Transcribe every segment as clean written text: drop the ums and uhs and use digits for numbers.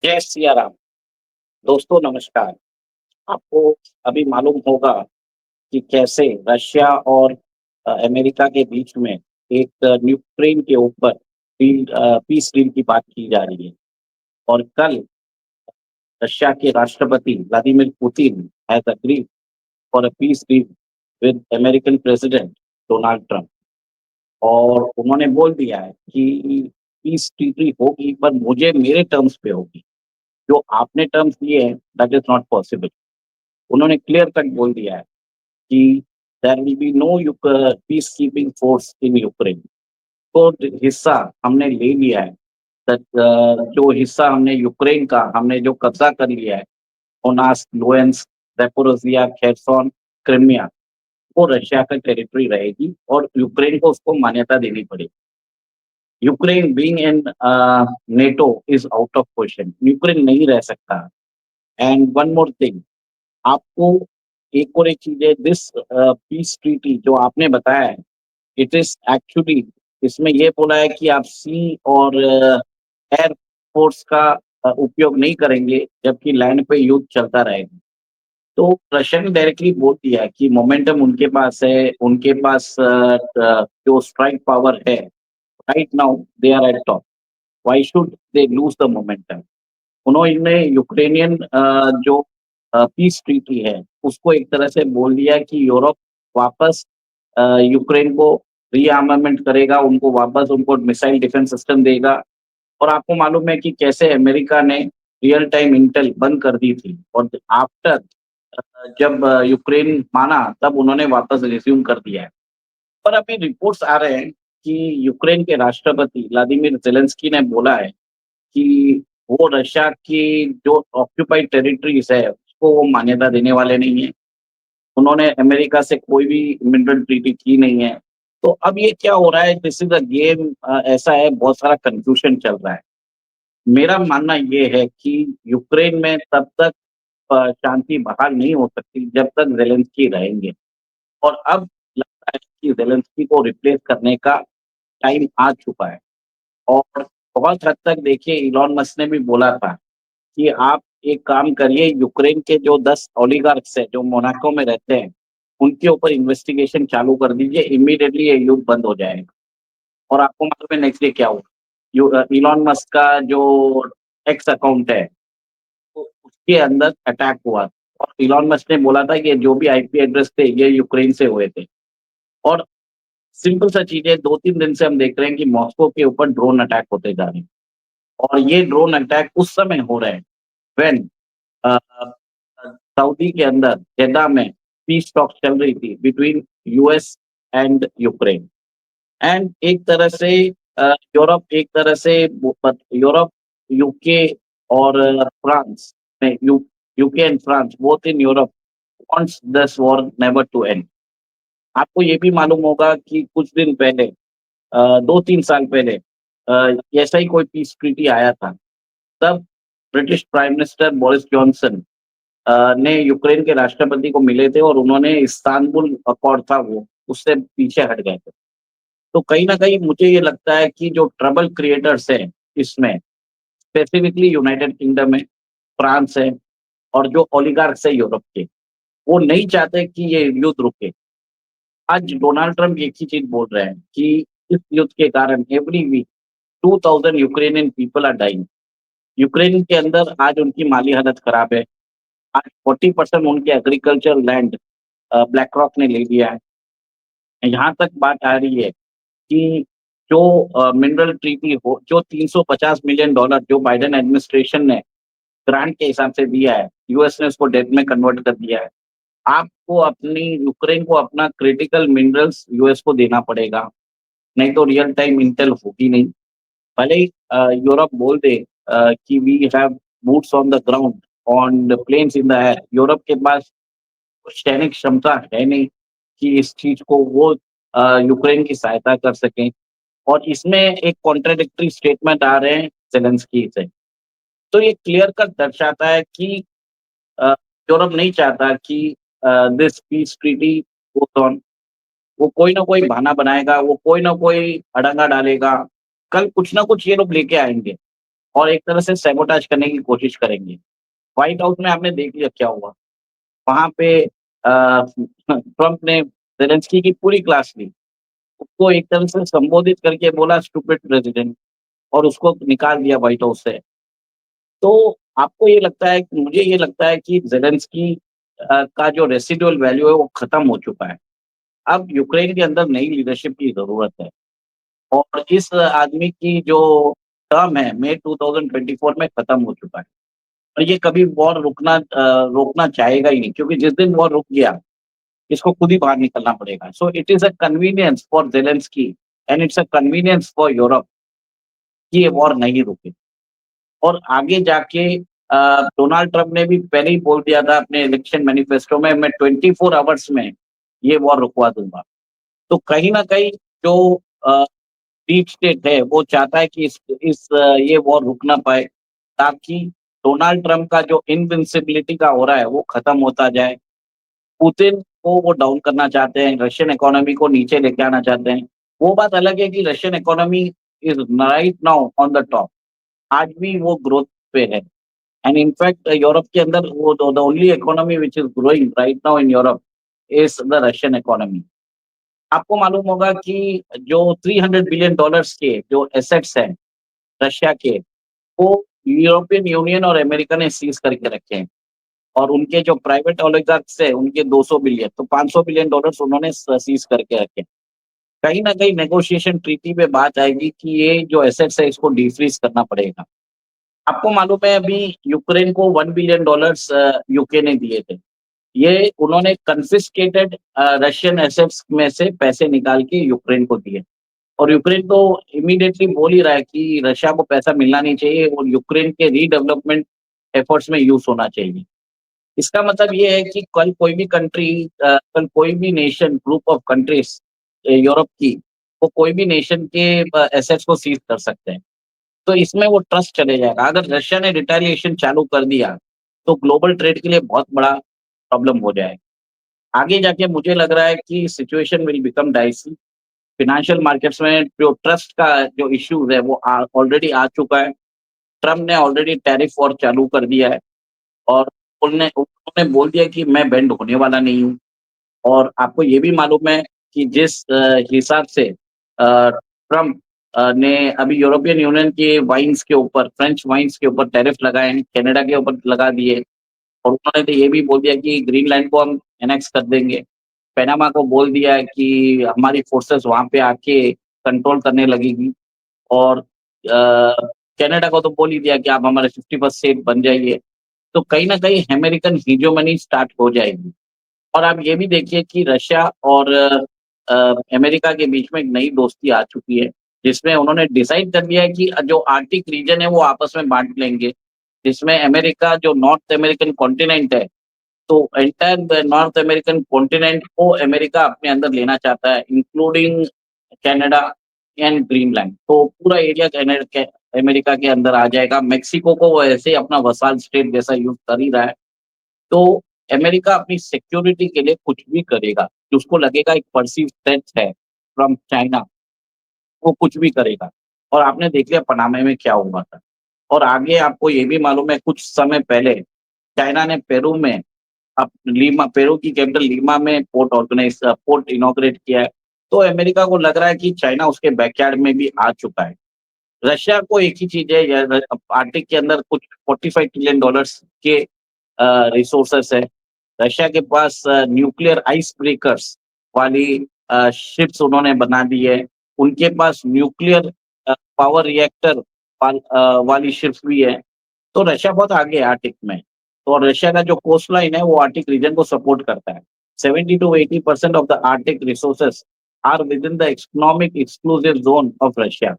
जय सिया राम। दोस्तों नमस्कार। आपको अभी मालूम होगा कि कैसे रशिया और अमेरिका के बीच में एक यूक्रेन के ऊपर पीस डील की बात की जा रही है। और कल रशिया के राष्ट्रपति Vladimir Putin has agreed for a peace deal with American president Donald Trump. और उन्होंने बोल दिया है कि पीस ट्रीटी होगी पर मुझे मेरे टर्म्स पे होगी। जो आपने टर्म्स दिए हैं दैट इज नॉट पॉसिबल। उन्होंने क्लियर कट बोल दिया है कि there will be no peacekeeping force in Ukraine. तो हिस्सा हमने ले लिया है। जो हिस्सा हमने यूक्रेन का हमने जो कब्जा कर लिया है, डोनास, लुएंस, जापोरिजिया, खेर्सोन, क्रिमिया, वो रशिया का टेरिटरी रहेगी और यूक्रेन को उसको मान्यता देनी पड़ेगी। Ukraine being in NATO is out of question. Ukraine नहीं रह सकता। एंड वन मोर थिंग, आपको एक और एक चीज़ है, दिस पीस ट्रीटी जो आपने बताया है, इट इज़ एक्चुअली इसमें ये बोला है कि आप सी और एयर फ़ोर्स का उपयोग नहीं करेंगे, जबकि लैंड पे युद्ध चलता रहेगा। तो रशिया ने डायरेक्टली बोल दिया है कि मोमेंटम उनके पास है, उनके पास जो स्ट्राइक पावर है, right now they are at top. Why should they lose the momentum? उन्होंने यूक्रेनियन जो पीस ट्रीटी है, उसको एक तरह से बोल दिया कि यूरोप वापस यूक्रेन को रीआर्मामेंट करेगा, उनको वापस उनको मिसाइल डिफेंस सिस्टम देगा। और आपको मालूम है कि कैसे अमेरिका ने रियल टाइम इंटेल बंद कर दी थी और आफ्टर जब यूक्रेन माना तब उन्होंने वापस रिज़्यूम कर दिया है। पर अभी रिपोर्ट्स आ रहे हैं कि यूक्रेन के राष्ट्रपति व्लादिमीर ज़ेलेंस्की ने बोला है कि वो रशिया की जो ऑक्यूपाइड टेरिटरीज़ है, उसको वो मान्यता देने वाले नहीं हैं। उन्होंने अमेरिका से कोई भी मिनरल ट्रीटी की नहीं है। तो अब ये क्या हो रहा है, दिस इज़ अ गेम। ऐसा है, बहुत सारा कन्फ्यूजन चल रहा है। मेरा मानना ये है कि यूक्रेन में तब तक शांति बहाल नहीं हो सकती जब तक ज़ेलेंस्की रहेंगे। और अब लगता है कि ज़ेलेंस्की को रिप्लेस करने का टाइम आ चुका है। और बहुत हद तक देखिए, इलॉन मस्क ने भी बोला था कि आप एक काम करिए, यूक्रेन के जो 10 ओलिगार्क्स हैं, जो मोनाको में रहते हैं, उनके ऊपर इन्वेस्टिगेशन चालू कर दीजिए, इमीडिएटली ये युद्ध बंद हो जाएगा। और आपको मालूम है नेक्स्ट डे क्या हुआ? इलॉन मस्क का जो एक्स अकाउंट है, तो उसके अंदर अटैक हुआ और इलॉन मस्क ने बोला था कि जो भी आईपी एड्रेस थे, ये यूक्रेन से हुए थे। और सिंपल सा चीज़ है, 2-3 दिन से हम देख रहे हैं कि मॉस्को के ऊपर ड्रोन अटैक होते जा रहे हैं। और ये ड्रोन अटैक उस समय हो रहे हैं व्हेन अ, सऊदी के अंदर जेद्दा में पीस टॉक्स चल रही थी between US and Ukraine. And एक तरह से यूरोप एक तरह से यूरोप, यूके और फ्रांस नहीं, UK and France both in Europe wants this war never to end. आपको ये भी मालूम होगा कि कुछ दिन पहले 2-3 साल पहले ऐसा ही कोई पीस ट्रीटी आया था। तब British prime minister Boris Johnson ने यूक्रेन के राष्ट्रपति को मिले थे और उन्होंने इस्तांबुल अकॉर्ड था वो, उससे पीछे हट गए थे। तो कहीं न कहीं मुझे ये लगता है कि जो ट्रबल क्रिएटर्स हैं इसमें, स्पेसिफिकली यूनाइटेड किंगडम है, फ्रांस है और जो ओलिगार्क्स है यूरोप के, वो नहीं चाहते कि ये युद्ध रुके। आज डोनाल्ड ट्रम्प एक ही चीज़ बोल रहे हैं कि इस युद्ध के कारण every week 2000 Ukrainian people are dying. Ukraine के अंदर आज उनकी माली हालत खराब है। आज 40% उनके एग्रीकल्चर लैंड ब्लैक रॉक ने ले लिया है। यहाँ तक बात आ रही है कि जो मिनरल ट्रीटी हो, जो $350 मिलियन जो बाइडेन एडमिनिस्ट्रेशन ने ग्रांट के हिसाब से दिया है, यूएस ने उसको डेट में कन्वर्ट कर दिया है। आपको अपनी यूक्रेन को अपना क्रिटिकल मिनरल्स यूएस को देना पड़ेगा, नहीं तो रियल टाइम इंटेल होगी नहीं। भले ही यूरोप बोल दे कि we have boots on the ground, on the planes in the air, Europe के पास कुछ सैनिक क्षमता है नहीं कि इस चीज़ को वो यूक्रेन की सहायता कर सकें। और इसमें एक कॉन्ट्राडिक्टरी स्टेटमेंट आ रहे हैं ज़ेलेंस्की से। तो ये क्लियर कट दर्शाता है कि अ, यूरोप नहीं चाहता कि this peace treaty goes on. वो कोई ना कोई बहाना बनाएगा, वो कोई ना कोई अड़ंगा डालेगा। कल कुछ ना कुछ ये लोग लेके आएँगे। और एक तरह से सैबोटाज करने की कोशिश करेंगे। व्हाइट हाउस में आपने देख लिया क्या हुआ। वहाँ पे ट्रम्प ने ज़ेलेंस्की की पूरी क्लास ली। उसको एक तरह से संबोधित करके बोला स्टूपिड प्रेज़िडेंट और उसको निकाल दिया व्हाइट हाउस से। तो आपको ये लगता है मुझे ये लगता है कि ज़ेलेंस्की का जो रेसिडुअल वैल्यू है वो खत्म हो चुका है। अब यूक्रेन के अंदर नई लीडरशिप की ज़रूरत है और इस आदमी की जो टर्म है मई 2024 में खत्म हो चुका है और ये कभी वॉर रोकना चाहेगा ही नहीं क्योंकि जिस दिन वॉर रुक गया, इसको खुद ही बाहर निकलना पड़ेगा। So it is a convenience for Zelensky and it's a convenience for Europe कि ये वॉर नहीं रुके। और आगे जाके डोनाल्ड ट्रम्प ने भी पहले ही बोल दिया था अपने इलेक्शन मैनिफेस्टो में मैं 24 आवर्स में ये वॉर रुकवा दूँगा। तो कहीं न कहीं जो अ, डीप स्टेट है वो चाहता है कि ये वॉर रुक ना पाए ताकि डोनाल्ड ट्रम्प का जो इनविंसिबिलिटी का ऑरा है वो खत्म होता जाए। पुतिन को वो डाउन करना चाहते हैं, रशियन इकोनॉमी को नीचे लेके आना चाहते हैं। वो बात अलग है कि Russian economy is right now on the top. आज भी वो ग्रोथ पे है। एंड इन फैक्ट यूरोप के अंदर वो the only economy which is growing right now in Europe is the Russian economy. आपको मालूम होगा कि जो $300 बिलियन के जो एसेट्स हैं रशिया के, वो यूरोपियन यूनियन और अमेरिका ने सीज़ करके रखे हैं और उनके जो प्राइवेट ओलिगार्क्स हैं, उनके 200 बिलियन, तो $500 बिलियन उन्होंने सीज़ करके रखे हैं। कहीं न कहीं नेगोशिएशन ट्रीटी में बात आएगी कि ये जो एसेट्स है, इसको डिफ्रीज़ करना पड़ेगा। आपको मालूम है अभी यूक्रेन को $1 बिलियन यूके ने दिए थे। ये उन्होंने कॉन्फिस्केटेड रशियन एसेट्स में से पैसे निकाल के यूक्रेन को दिए और यूक्रेन तो इमीडिएटली बोल ही रहा है कि रशिया को पैसा मिलना नहीं चाहिए और यूक्रेन के रीडेवलपमेंट एफर्ट्स में यूज़ होना चाहिए। इसका मतलब ये है कि कल कोई भी nation group of countries Europe की, वो कोई भी नेशन के एसेट्स को सीज़ कर सकते हैं। तो इसमें वो ट्रस्ट चले जाएगा। अगर रशिया ने रिटेलिएशन चालू कर दिया, तो ग्लोबल ट्रेड के लिए बहुत बड़ा प्रॉब्लम हो जाएगा। आगे जाके मुझे लग रहा है कि situation will become dicey. Financial markets में जो ट्रस्ट का जो इश्यूज़ है वो ऑलरेडी आ चुका है। ट्रम्प ने ऑलरेडी टैरिफ वॉर चालू कर दिया है और उन्होंने बोल दिया कि मैं बेंड होने वाला नहीं हूँ और आपको ये भी मालूम है कि जिस हिसाब से ट्रम्प ने अभी यूरोपियन यूनियन के वाइन्स के ऊपर, फ्रेंच वाइन्स के ऊपर टैरिफ लगाए हैं, कनाडा के ऊपर लगा दिए और उन्होंने तो ये भी बोल दिया कि ग्रीनलैंड को हम एनेक्स कर देंगे। पनामा को बोल दिया है कि हमारी फोर्सेस वहाँ पे आके कंट्रोल करने लगेगी और कनाडा को तो बोल ही दिया कि आप हमारे 51st स्टेट बन जाइए। तो कहीं न कहीं अमेरिकन हीजेमनी स्टार्ट हो जाएगी। और आप ये भी देखिए कि रशिया और अमेरिका के बीच में एक नई दोस्ती आ चुकी है, जिसमें उन्होंने डिसाइड कर लिया है कि जो आर्कटिक रीजन है वो आपस में बाँट लेंगे। जिसमें अमेरिका जो नॉर्थ अमेरिकन कॉन्टिनेंट है, तो entire the north American continent को अमेरिका अपने अंदर लेना चाहता है, इंक्लूडिंग कनाडा एंड ग्रीनलैंड। तो पूरा एरिया अमेरिका के अंदर आ जाएगा। मेक्सिको को वो ऐसे ही अपना वसाल स्टेट जैसा यूज़ कर ही रहा है। तो अमेरिका अपनी सिक्योरिटी के लिए कुछ भी करेगा, कि उसको लगेगा एक पर्सीव्ड थ्रेट है फ्रॉम चाइना, वो कुछ भी करेगा। और आपने देख लिया पनामे में क्या हुआ था। और आगे आपको ये भी मालूम है कुछ समय पहले चाइना ने पेरू की कैपिटल लीमा में पोर्ट इनॉग्रेट किया है। तो अमेरिका को लग रहा है कि चाइना उसके बैकयार्ड में भी आ चुका है। रशिया को एक ही चीज़ है आर्कटिक के अंदर कुछ $45 ट्रिलियन के रिसोर्सेस है। रशिया के पास न्यूक्लियर आइस ब्रेकर्स वाली शिप्स उन्होंने बना दी है। उनके पास न्यूक्लियर पावर रिएक्टर वाली शिप्स भी है। तो रशिया बहुत आगे है आर्कटिक में। तो रशिया का जो कोस्ट लाइन है वो आर्कटिक रीजन को सपोर्ट करता है। 70 to 80% of the Arctic resources are within the economic exclusive zone of Russia.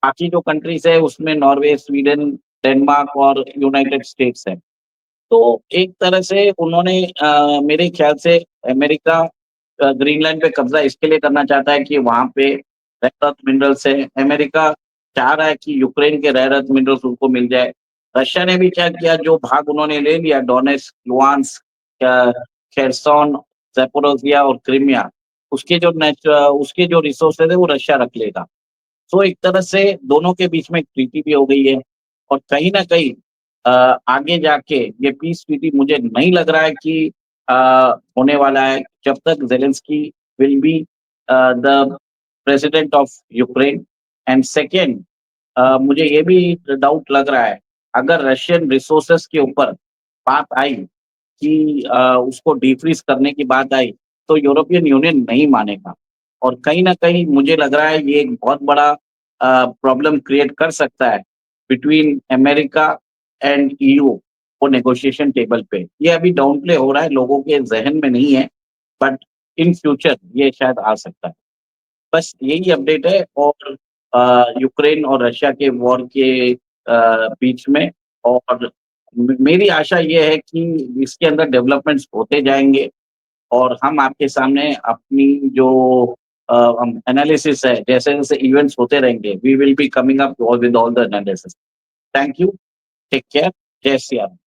बाकी जो कंट्रीज़ है उसमें नॉर्वे, स्वीडन, डेनमार्क और यूनाइटेड स्टेट्स है। तो एक तरह से उन्होंने मेरे ख्याल से अमेरिका ग्रीनलैंड पे कब्ज़ा इसके लिए करना चाहता है कि वहाँ पे रेयर अर्थ मिनरल्स है। अमेरिका चाह रहा है कि यूक्रेन के रेयर अर्थ मिनरल्स उनको मिल जाए। रशिया ने भी क्या किया जो भाग उन्होंने ले लिया डोनेट्स्क, लुहांस्क, खेर्सोन, ज़ैपोरोज़िया और क्रीमिया उसके जो रिसोर्सेज़ है वो रशिया रख लेगा। तो एक तरह से दोनों के बीच में एक ट्रीटी भी हो गई है। और कहीं न कहीं आगे जाके ये पीस ट्रीटी मुझे नहीं लग रहा है कि अ, होने वाला है जब तक Zelensky will be the president of Ukraine and second मुझे ये भी डाउट लग रहा है, अगर रशियन रिसोर्सेज़ के ऊपर बात आई कि उसको डिफ्रीज़ करने की बात आई, तो यूरोपियन यूनियन नहीं मानेगा और कहीं न कहीं मुझे लग रहा है ये एक बहुत बड़ा प्रॉब्लम क्रिएट कर सकता है बिटवीन अमेरिका एंड ईयू वो नेगोशिएशन टेबल पे। ये अभी डाउन प्ले हो रहा है, लोगों के ज़हन में नहीं है, बट इन फ्यूचर ये शायद आ सकता है। बस यही अपडेट है और यूक्रेन और रशिया के वॉर के बीच में और मेरी आशा ये है कि इसके अंदर डेवलपमेंट्स होते जाएँगे और हम आपके सामने अपनी जो एनालिसिस है, जैसे-जैसे इवेंट्स होते रहेंगे, we will be coming up with all the analysis. Thank you, take care, जय श्री राम।